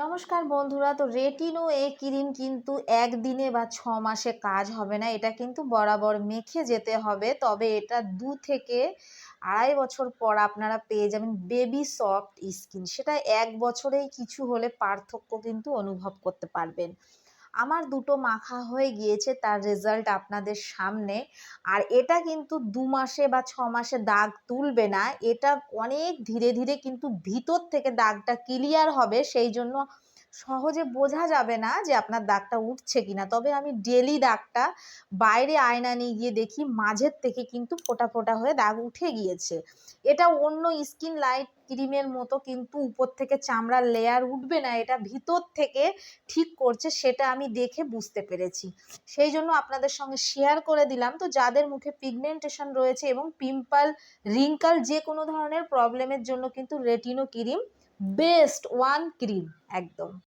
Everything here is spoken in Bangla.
নমস্কার বন্ধুরা। তো রেটিনো এ ক্রিম কিন্তু একদিনে বা 6 মাসে কাজ হবে না, এটা কিন্তু বরাবর মেখে যেতে হবে। তবে এটা 2 থেকে 2.5 বছর পর আপনারা পেয়ে যাবেন বেবি সফট স্কিন। সেটা 1 বছরেই কিছু হলে পার্থক্য কিন্তু অনুভব করতে পারবেন। আমার দুটো মাখা হয়ে গিয়েছে, তার রেজাল্ট আপনাদের সামনে। আর এটা কিন্তু 2 মাসে বা 6 মাসে দাগ তুলবে না, এটা অনেক ধীরে ধীরে কিন্তু ভিতর থেকে দাগটা ক্লিয়ার হবে। সেই জন্য সহজে বোঝা যাবে না যে আপনার দাগটা উঠছে কিনা। তবে আমি ডেলি দাগটা বাইরে আয়না নিয়ে গিয়ে দেখি, মাঝের থেকে কিন্তু ফোঁটা ফোঁটা হয়ে দাগ উঠে গিয়েছে। এটা অন্য স্কিন লাইট ক্রিমের মতো কিন্তু উপর থেকে চামড়ার লেয়ার উঠবে না, এটা ভিতর থেকে ঠিক করছে, সেটা আমি দেখে বুঝতে পেরেছি। সেই জন্য আপনাদের সঙ্গে শেয়ার করে দিলাম। তো যাদের মুখে পিগমেন্টেশন রয়েছে এবং পিম্পল, রিঙ্কাল, যে কোনো ধরনের প্রবলেমের জন্য কিন্তু রেটিনো ক্রিম বেস্ট ওয়ান ক্রিম একদম।